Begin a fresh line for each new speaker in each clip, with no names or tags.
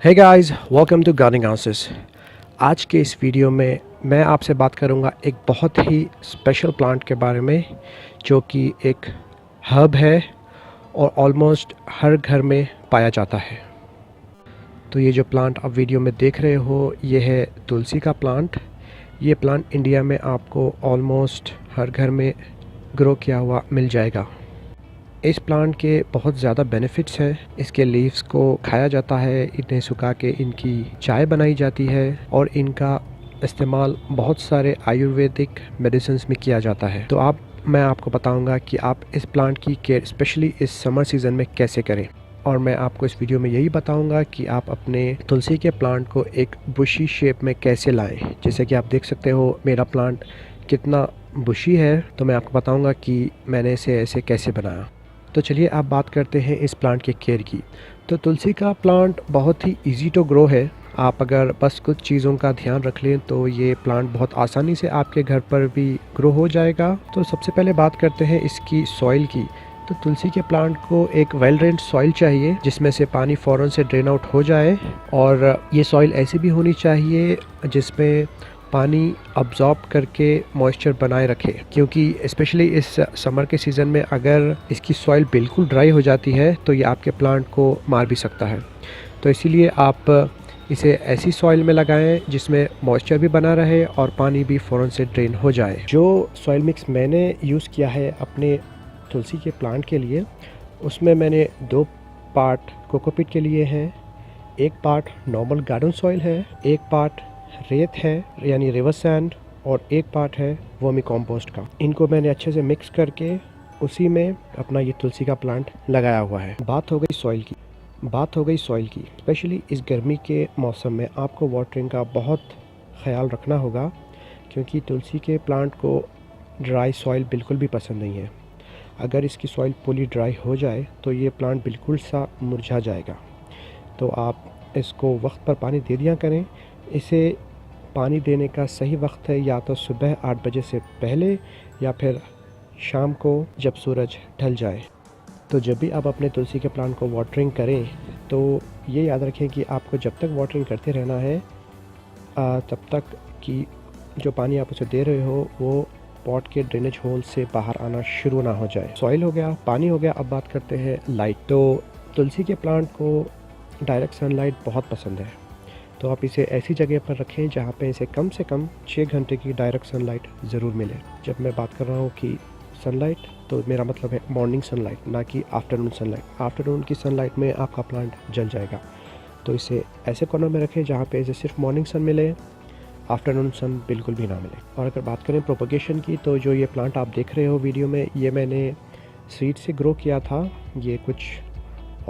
Hey guys, welcome to gardening houses. आज के इस वीडियो में मैं आपसे बात करूंगा एक बहुत ही स्पेशल प्लांट के बारे में जो कि एक हर्ब है और ऑलमोस्ट हर घर में पाया जाता है। तो ये जो प्लांट आप वीडियो में देख रहे हो ये है तुलसी का प्लांट। ये प्लांट इंडिया में आपको ऑलमोस्ट हर घर में ग्रो किया हुआ मिल जाएगा। इस प्लांट के बहुत ज़्यादा बेनिफिट्स हैं। इसके लीव्स को खाया जाता है, इन्हें सुखा के इनकी चाय बनाई जाती है और इनका इस्तेमाल बहुत सारे आयुर्वेदिक मेडिसिन्स में किया जाता है। तो मैं आपको बताऊंगा कि आप इस प्लांट की केयर स्पेशली इस समर सीज़न में कैसे करें। और मैं आपको इस वीडियो में यही बताऊंगा कि आप अपने तुलसी के प्लांट को एक बुशी शेप में कैसे लाएं। जैसे कि आप देख सकते हो मेरा प्लांट कितना बुशी है, तो मैं आपको बताऊंगा कि मैंने इसे ऐसे कैसे बनाया। तो चलिए आप बात करते हैं इस प्लांट के केयर की। तो तुलसी का प्लांट बहुत ही इजी टू ग्रो है। आप अगर बस कुछ चीज़ों का ध्यान रख लें तो ये प्लांट बहुत आसानी से आपके घर पर भी ग्रो हो जाएगा। तो सबसे पहले बात करते हैं इसकी सॉइल की। तो तुलसी के प्लांट को एक वेल ड्रेन्ड सॉइल चाहिए जिसमें से पानी फ़ौरन से ड्रेन आउट हो जाए, और ये सॉइल ऐसी भी होनी चाहिए जिसमें पानी अब्जॉर्ब करके मॉइस्चर बनाए रखे, क्योंकि स्पेशली इस समर के सीज़न में अगर इसकी सॉइल बिल्कुल ड्राई हो जाती है तो ये आपके प्लांट को मार भी सकता है। तो इसीलिए आप इसे ऐसी सॉइल में लगाएं जिसमें मॉइस्चर भी बना रहे और पानी भी फ़ौरन से ड्रेन हो जाए। जो सॉइल मिक्स मैंने यूज़ किया है अपने तुलसी के प्लांट के लिए, उसमें मैंने 2 पार्ट कोकोपीट के लिए हैं, 1 पार्ट नॉर्मल गार्डन सॉइल है, 1 पार्ट रेत है यानी रिवर सैंड, और 1 पार्ट है वर्मी कंपोस्ट का। इनको मैंने अच्छे से मिक्स करके उसी में अपना ये तुलसी का प्लांट लगाया हुआ है। बात हो गई सॉइल की। स्पेशली इस गर्मी के मौसम में आपको वाटरिंग का बहुत ख्याल रखना होगा, क्योंकि तुलसी के प्लांट को ड्राई सॉइल बिल्कुल भी पसंद नहीं है। अगर इसकी सॉइल पूरी ड्राई हो जाए तो ये प्लांट बिल्कुल सा मुरझा जाएगा। तो आप इसको वक्त पर पानी दे दिया करें। इसे पानी देने का सही वक्त है या तो सुबह 8 बजे से पहले या फिर शाम को जब सूरज ढल जाए। तो जब भी आप अपने तुलसी के प्लांट को वाटरिंग करें तो ये याद रखें कि आपको जब तक वाटरिंग करते रहना है तब तक कि जो पानी आप उसे दे रहे हो वो पॉट के ड्रेनेज होल से बाहर आना शुरू ना हो जाए। सॉइल हो गया, पानी हो गया। अब बात करते हैं लाइट। तो तुलसी के प्लांट को डायरेक्ट सनलाइट बहुत पसंद है, तो आप इसे ऐसी जगह पर रखें जहाँ पे इसे कम से कम 6 घंटे की डायरेक्ट सनलाइट ज़रूर मिले। जब मैं बात कर रहा हूँ कि सनलाइट, तो मेरा मतलब है मॉर्निंग सनलाइट, ना कि आफ्टरनून सनलाइट। आफ्टरनून की सनलाइट में आपका प्लांट जल जाएगा। तो इसे ऐसे कॉर्नर में रखें जहाँ पे इसे सिर्फ मॉर्निंग सन मिले, आफ्टरनून सन बिल्कुल भी ना मिले। और अगर बात करें प्रोपगेशन की, तो जो ये प्लांट आप देख रहे हो वीडियो में, ये मैंने सीड से ग्रो किया था। ये कुछ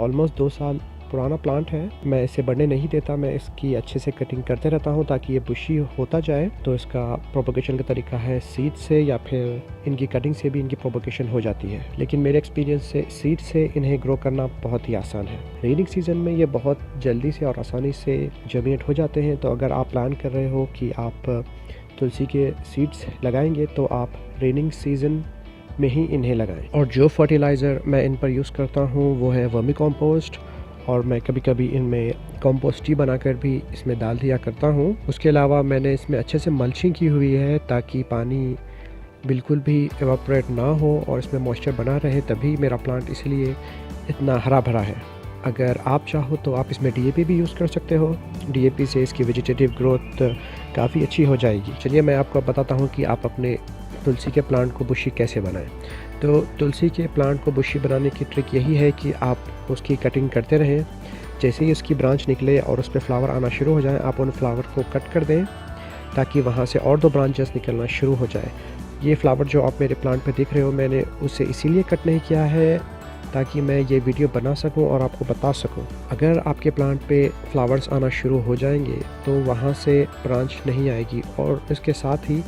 ऑलमोस्ट 2 साल पुराना प्लांट है। मैं इसे बढ़ने नहीं देता, मैं इसकी अच्छे से कटिंग करते रहता हूँ ताकि ये बुशी होता जाए। तो इसका प्रोपगेशन का तरीका है सीड से, या फिर इनकी कटिंग से भी इनकी प्रोपगेशन हो जाती है। लेकिन मेरे एक्सपीरियंस से सीड से इन्हें ग्रो करना बहुत ही आसान है। रेनिंग सीजन में ये बहुत जल्दी से और आसानी से जर्मिनेट हो जाते हैं। तो अगर आप प्लान कर रहे हो कि आप तुलसी के सीड्स लगाएंगे तो आप रेनिंग सीजन में ही इन्हें लगाएं। और जो फर्टिलाइज़र मैं इन पर यूज़ करता हूँ वो है वर्मी कंपोस्ट, और मैं कभी कभी इनमें कंपोस्ट टी बनाकर भी इसमें डाल दिया करता हूँ। उसके अलावा मैंने इसमें अच्छे से मल्चिंग की हुई है ताकि पानी बिल्कुल भी एवापोरेट ना हो और इसमें मॉइस्चर बना रहे, तभी मेरा प्लांट इसलिए इतना हरा भरा है। अगर आप चाहो तो आप इसमें डीएपी भी यूज़ कर सकते हो। डीएपी से इसकी वेजिटेटिव ग्रोथ काफ़ी अच्छी हो जाएगी। चलिए मैं आपको बताता हूँ कि आप अपने तुलसी के प्लांट को बुशी कैसे बनाएं। तो तुलसी के प्लांट को बुशी बनाने की ट्रिक यही है कि आप उसकी कटिंग करते रहें। जैसे ही उसकी ब्रांच निकले और उस पर फ्लावर आना शुरू हो जाए, आप उन फ्लावर को कट कर दें ताकि वहाँ से और 2 ब्रांचेस निकलना शुरू हो जाए। ये फ्लावर जो आप मेरे प्लांट पे देख रहे हो, मैंने उसे इसीलिए कट नहीं किया है ताकि मैं ये वीडियो बना सकूं और आपको बता सकूं। अगर आपके प्लांट पे फ्लावर्स आना शुरू हो जाएंगे तो वहाँ से ब्रांच नहीं आएगी, और इसके साथ ही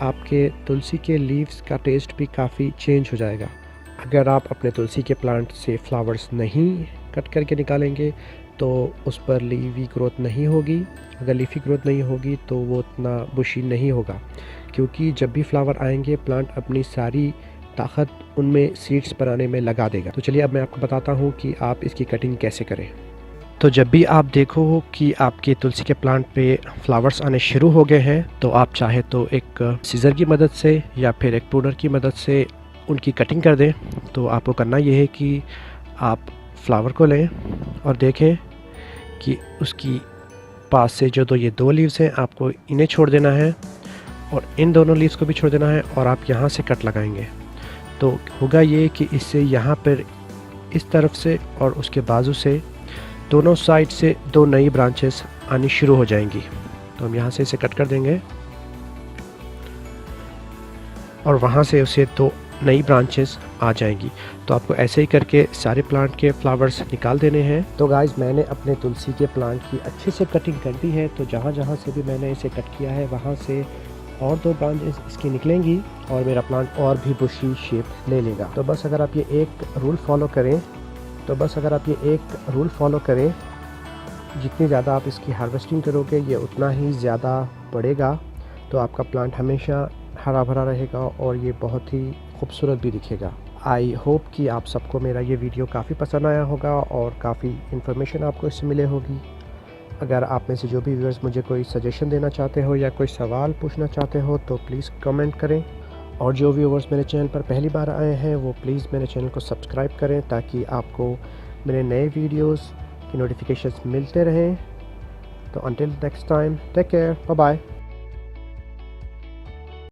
आपके तुलसी के लीव्स का टेस्ट भी काफ़ी चेंज हो जाएगा। अगर आप अपने तुलसी के प्लांट से फ्लावर्स नहीं कट करके निकालेंगे तो उस पर लीफी ग्रोथ नहीं होगी। अगर लीफी ग्रोथ नहीं होगी तो वो उतना बुशी नहीं होगा, क्योंकि जब भी फ्लावर आएंगे प्लांट अपनी सारी ताकत उनमें सीड्स बनाने में लगा देगा। तो चलिए अब मैं आपको बताता हूँ कि आप इसकी कटिंग कैसे करें। तो जब भी आप देखो कि आपके तुलसी के प्लांट पे फ्लावर्स आने शुरू हो गए हैं, तो आप चाहे तो एक सीज़र की मदद से या फिर एक प्रूनर की मदद से उनकी कटिंग कर दें। तो आपको करना ये है कि आप फ्लावर को लें और देखें कि उसकी पास से जो ये दो लीव्स हैं, आपको इन्हें छोड़ देना है और इन दोनों लीव्स को भी छोड़ देना है और आप यहाँ से कट लगाएंगे। तो होगा ये कि इससे यहाँ पर इस तरफ से और उसके बाजू से दोनों साइड से दो नई ब्रांचेस आनी शुरू हो जाएंगी। तो हम यहाँ से इसे कट कर देंगे और वहाँ से उसे दो नई ब्रांचेस आ जाएंगी। तो आपको ऐसे ही करके सारे प्लांट के फ्लावर्स निकाल देने हैं। तो गाइस, मैंने अपने तुलसी के प्लांट की अच्छे से कटिंग कर दी है। तो जहाँ जहाँ से भी मैंने इसे कट किया है, वहाँ से और दो ब्रांचेस इसकी निकलेंगी और मेरा प्लांट और भी बुशी शेप ले लेगा। तो बस अगर आप ये एक रूल फॉलो करें, जितनी ज़्यादा आप इसकी हार्वेस्टिंग करोगे, ये उतना ही ज़्यादा बढ़ेगा। तो आपका प्लांट हमेशा हरा भरा रहेगा और ये बहुत ही खूबसूरत भी दिखेगा। आई होप कि आप सबको मेरा ये वीडियो काफ़ी पसंद आया होगा और काफ़ी इन्फॉर्मेशन आपको इससे मिले होगी। अगर आप में से जो भी व्यूअर्स मुझे कोई सजेशन देना चाहते हो या कोई सवाल पूछना चाहते हो, तो प्लीज़ कमेंट करें। और जो व्यूअर्स मेरे चैनल पर पहली बार आए हैं, वो प्लीज़ मेरे चैनल को सब्सक्राइब करें ताकि आपको मेरे नए वीडियोस की नोटिफिकेशंस मिलते रहें। तो until next time, take care, bye bye.